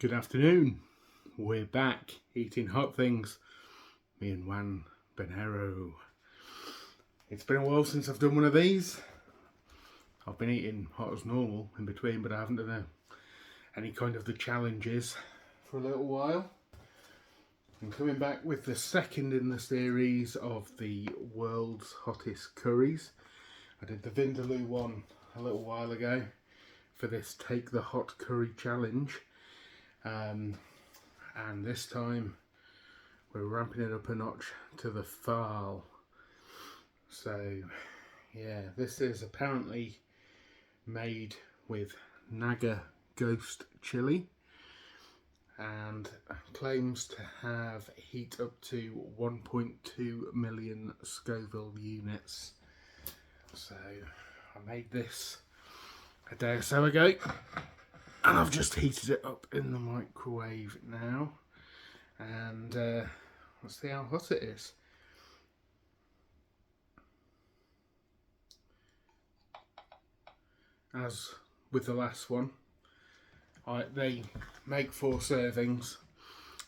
Good afternoon. We're back eating hot things. Me and Juan Benero. It's been a while since I've done one of these. I've been eating hot as normal in between, but I haven't done any kind of the challenges for a little while. I'm coming back with the second in the series of the world's hottest curries. I did the Vindaloo one a little while ago for this Take the Hot Curry challenge. And this time we're ramping it up a notch to the Phaal. So yeah, this is apparently made with Naga Ghost chilli and claims to have heat up to 1.2 million Scoville units. So I made this a day or so ago, and I've just heated it up in the microwave now, and let's see how hot it is. As with the last one, they make 4 servings.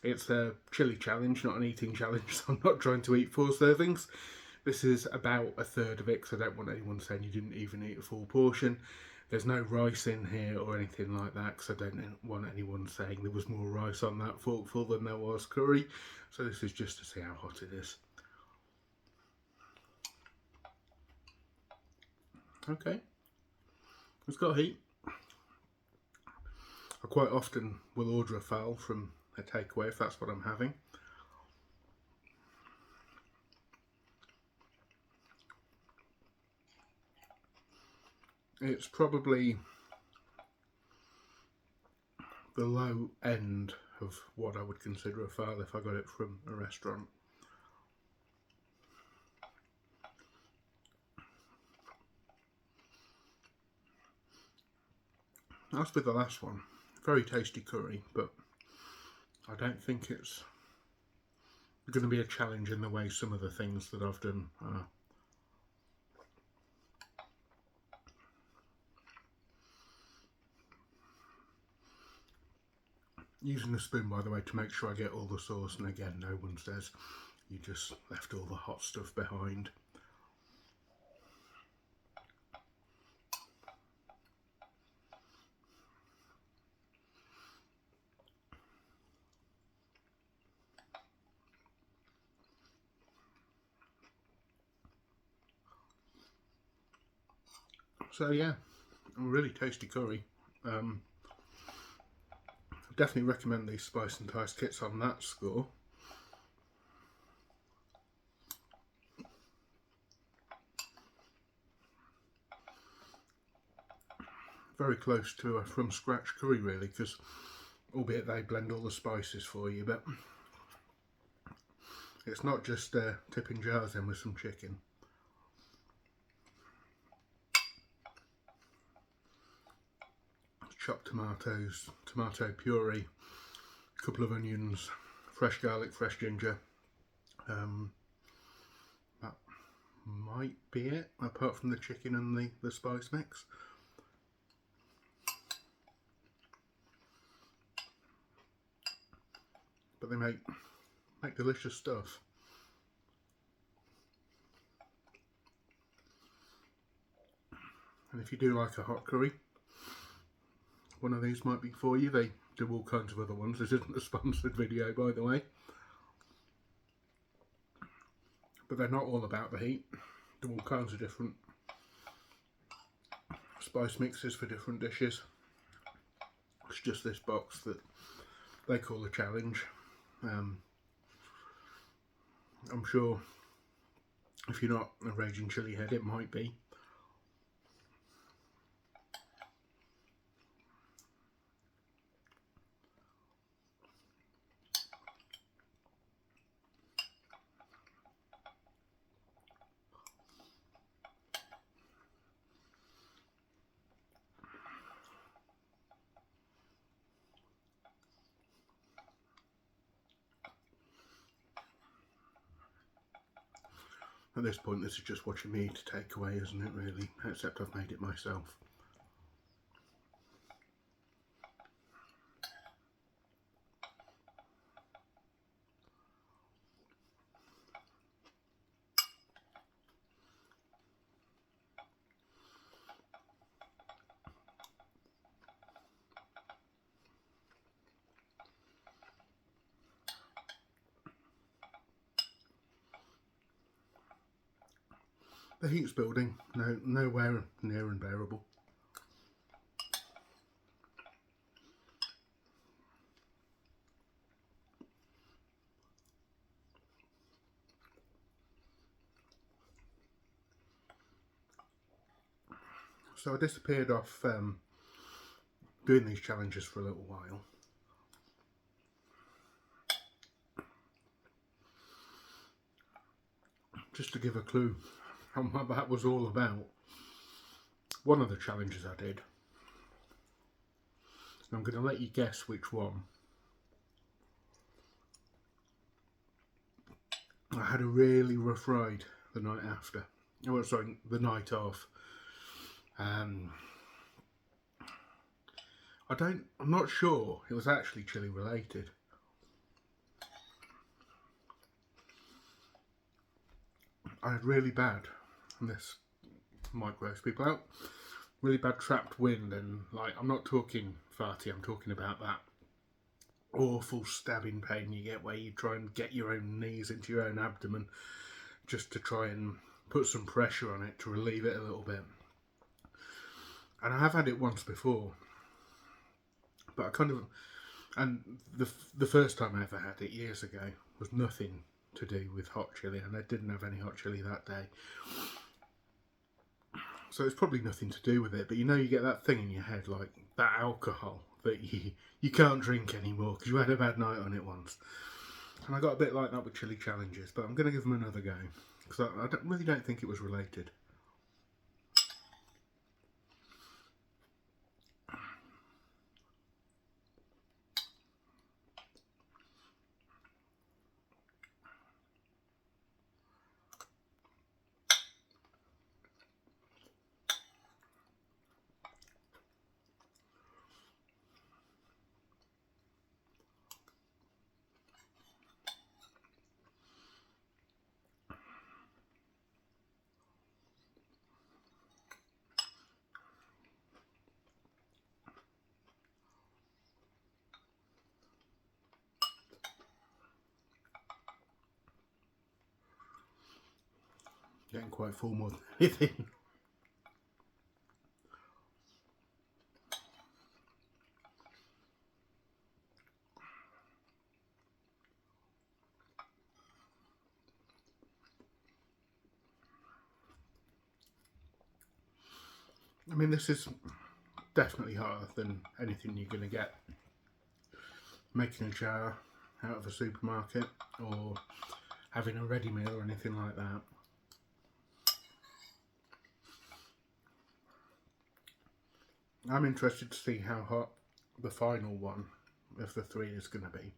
It's a chilli challenge, not an eating challenge, so I'm not trying to eat 4 servings. This is about a third of it, because I don't want anyone saying you didn't even eat a full portion. There's no rice in here or anything like that, because I don't want anyone saying there was more rice on that forkful than there was curry. So this is just to see how hot it is. Okay, it's got heat. I quite often will order a Phaal from a takeaway if that's what I'm having. It's probably the low end of what I would consider a Phaal if I got it from a restaurant. As with the last one, very tasty curry, but I don't think it's going to be a challenge in the way some of the things that I've done are. Using a spoon, by the way, to make sure I get all the sauce, and again, no one says you just left all the hot stuff behind. So yeah, a really tasty curry. Definitely recommend these Spice and Tice kits on that score. Very close to a from scratch curry really, because albeit they blend all the spices for you, but it's not just tipping jars in with some chicken. Chopped tomatoes, tomato puree, a couple of onions, fresh garlic, fresh ginger. That might be it, apart from the chicken and the spice mix. But they make delicious stuff. And if you do like a hot curry, one of these might be for you. They do all kinds of other ones. This isn't a sponsored video, by the way. But they're not all about the heat. Do all kinds of different spice mixes for different dishes. It's just this box that they call a challenge. I'm sure if you're not a raging chilli head, it might be. At this point, this is just watching me eat a takeaway, isn't it, really? Except I've made it myself. The heat's building, nowhere near unbearable. So I disappeared off doing these challenges for a little while. Just to give a clue on what that was all about. One of the challenges I did, I'm going to let you guess which one. I had a really rough ride the night after. Oh, sorry, the night of. I'm not sure it was actually chili related. I had really bad, and this might gross people out, really bad trapped wind, and like, I'm not talking farty, I'm talking about that awful stabbing pain you get where you try and get your own knees into your own abdomen just to try and put some pressure on it to relieve it a little bit. And I have had it once before, but I kind of, and the first time I ever had it years ago was nothing to do with hot chili, and I didn't have any hot chili that day, so it's probably nothing to do with it. But you know, you get that thing in your head, like that alcohol that you can't drink anymore because you had a bad night on it once. And I got a bit like that with chili challenges, but I'm going to give them another go because I really don't think it was related. Getting quite full more than anything. I mean, this is definitely hotter than anything you're going to get making a jar out of a supermarket or having a ready meal or anything like that. I'm interested to see how hot the final one of the three is going to be.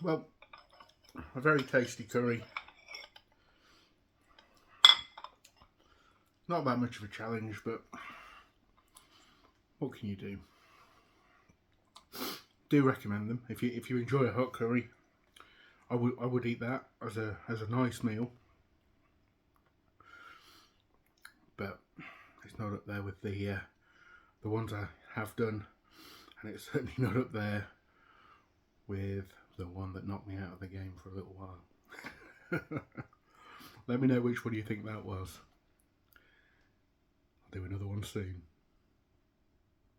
Well, a very tasty curry. Not that much of a challenge, but what can you do? Do recommend them if you enjoy a hot curry. I would eat that as a nice meal, but it's not up there with the ones I have done, and it's certainly not up there with the one that knocked me out of the game for a little while. Let me know which one you think that was. I'll do another one soon.